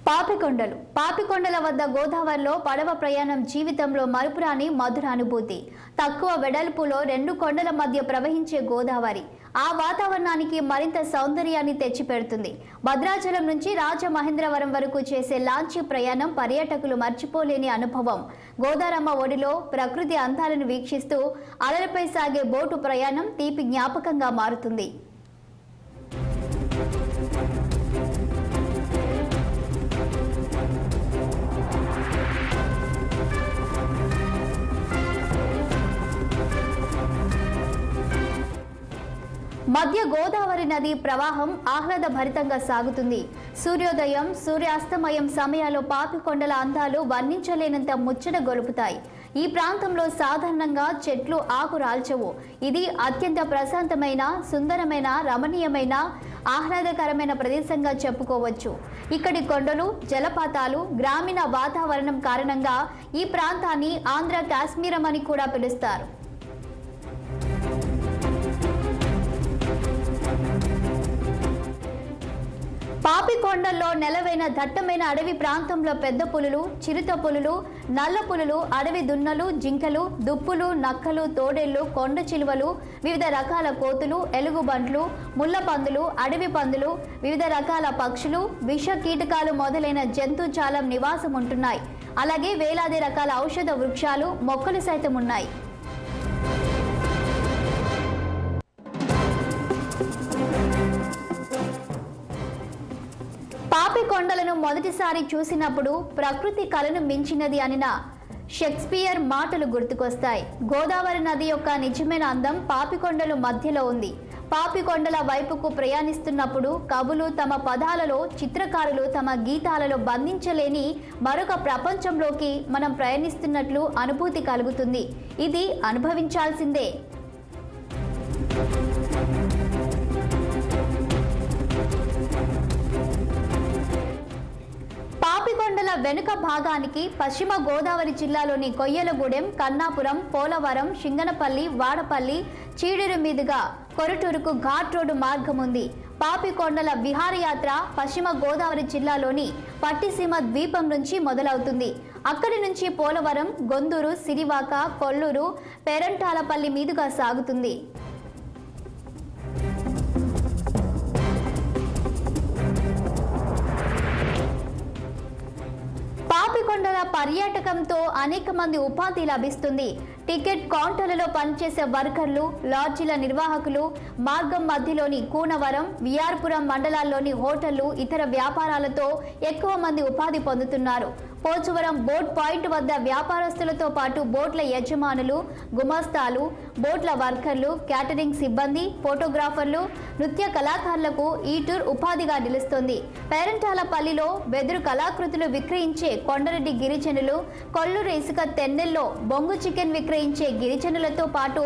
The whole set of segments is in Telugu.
పాపికొండల వద్ద గోదావరిలో పడవ ప్రయాణం జీవితంలో మరుపురాని మధుర అనుభూతి. తక్కువ వెడల్పులో రెండు కొండల మధ్య ప్రవహించే గోదావరి ఆ వాతావరణానికి మరింత సౌందర్యాన్ని తెచ్చిపెడుతుంది. భద్రాచలం నుంచి రాజమహేంద్రవరం వరకు చేసే లాంచీ ప్రయాణం పర్యాటకులు మర్చిపోలేని అనుభవం. గోదారమ్మ ఒడిలో ప్రకృతి అందాలను వీక్షిస్తూ అలలపై సాగే బోటు ప్రయాణం తీపి జ్ఞాపకంగా మారుతుంది. మధ్య గోదావరి నది ప్రవాహం ఆహ్లాదభరితంగా సాగుతుంది. సూర్యోదయం, సూర్యాస్తమయం సమయాల్లో పాపికొండల అందాలు వర్ణించలేనంత ముచ్చట గొలుపుతాయి. ఈ ప్రాంతంలో సాధారణంగా చెట్లు ఆకు రాల్చవు. ఇది అత్యంత ప్రశాంతమైన, సుందరమైన, రమణీయమైన, ఆహ్లాదకరమైన ప్రదేశంగా చెప్పుకోవచ్చు. ఇక్కడి కొండలు, జలపాతాలు, గ్రామీణ వాతావరణం కారణంగా ఈ ప్రాంతాన్ని ఆంధ్ర కాశ్మీరం అని కూడా పిలుస్తారు. పాపికొండల్లో నెలవైన దట్టమైన అడవి ప్రాంతంలో పెద్ద పులులు, చిరుత పులులు, నల్ల పులులు, అడవి దున్నలు, జింకలు, దుప్పులు, నక్కలు, తోడేళ్లు, కొండ చిలువలు, వివిధ రకాల కోతులు, ఎలుగుబంట్లు, ముళ్ళపందులు, అడవి పందులు, వివిధ రకాల పక్షులు, విష కీటకాలు మొదలైన జంతుజాలం నివాసం ఉంటున్నాయి. అలాగే వేలాది రకాల ఔషధ వృక్షాలు, మొక్కలు సైతం ఉన్నాయి. పాపికొండలను మొదటిసారి చూసినప్పుడు ప్రకృతి కళను మించినది అనిన షేక్స్పియర్ మాటలు గుర్తుకొస్తాయి. గోదావరి నది యొక్క నిజమైన అందం పాపికొండలు మధ్యలో ఉంది. పాపికొండల వైపుకు ప్రయాణిస్తున్నప్పుడు కవులు తమ పదాలలో, చిత్రకారులు తమ గీతాలలో బంధించలేని మరొక ప్రపంచంలోకి మనం ప్రయాణిస్తున్నట్లు అనుభూతి కలుగుతుంది. ఇది అనుభవించాల్సిందే. పాపికొండల వెనుక భాగానికి పశ్చిమ గోదావరి జిల్లాలోని కొయ్యలగూడెం, కన్నాపురం, పోలవరం, షింగనపల్లి, వాడపల్లి, చీడూరు మీదుగా కొరటూరుకు ఘాట్ రోడ్డు మార్గం ఉంది. పాపికొండల విహారయాత్ర పశ్చిమ గోదావరి జిల్లాలోని పట్టిసీమ ద్వీపం నుంచి మొదలవుతుంది. అక్కడి నుంచి పోలవరం, గొందూరు, సిరివాక, కొల్లూరు, పేరంటాలపల్లి మీదుగా సాగుతుంది. పాపికొండల పర్యాటకంతో అనేక మంది ఉపాధి లభిస్తుంది. టికెట్ కౌంటర్లలో పనిచేసే వర్కర్లు, లాడ్జీల నిర్వాహకులు, మార్గం మధ్యలోని కూనవరం, విఆర్పురం మండలాల్లోని హోటళ్లు, ఇతర వ్యాపారాలతో ఎక్కువ మంది ఉపాధి పొందుతున్నారు. పోచవరం బోట్ పాయింట్ వద్ద వ్యాపారస్తులతో పాటు బోట్ల యజమానులు, గుమస్తాలు, బోట్ల వర్కర్లు, క్యాటరింగ్ సిబ్బంది, ఫోటోగ్రాఫర్లు, నృత్య కళాకారులకు ఈ టూర్ ఉపాధిగా నిలుస్తుంది. పేరంటాలపల్లిలో వెదురు కళాకృతులు విక్రయించే కొండరెడ్డి గిరిజనులు, కొల్లూరు ఇసుక తెన్నెల్లో బొంగు చికెన్ విక్రయించే గిరిజనులతో పాటు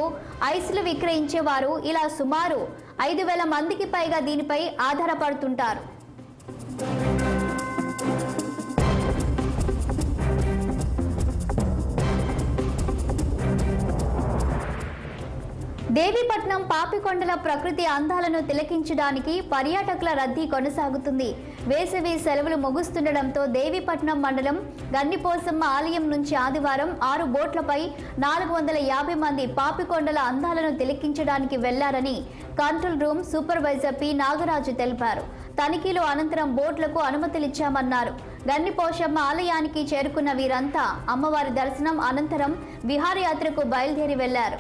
ఐస్లు విక్రయించే వారు ఇలా సుమారు 5,000 మందికి పైగా దీనిపై ఆధారపడుతుంటారు. దేవీపట్నం పాపికొండల ప్రకృతి అందాలను తిలకించడానికి పర్యాటకుల రద్దీ కొనసాగుతుంది. వేసవి సెలవులు ముగుస్తుండటంతో దేవీపట్నం మండలం గన్నిపోసమ్మ ఆలయం నుంచి ఆదివారం 6 బోట్లపై 450 మంది పాపికొండల అందాలను తిలకించడానికి వెళ్లారని control room supervisor P Nagaraju తెలిపారు. తనిఖీలు అనంతరం బోట్లకు అనుమతులిచ్చామన్నారు. గన్నిపోషమ్మ ఆలయానికి చేరుకున్న వీరంతా అమ్మవారి దర్శనం అనంతరం విహారయాత్రకు బయలుదేరి వెళ్లారు.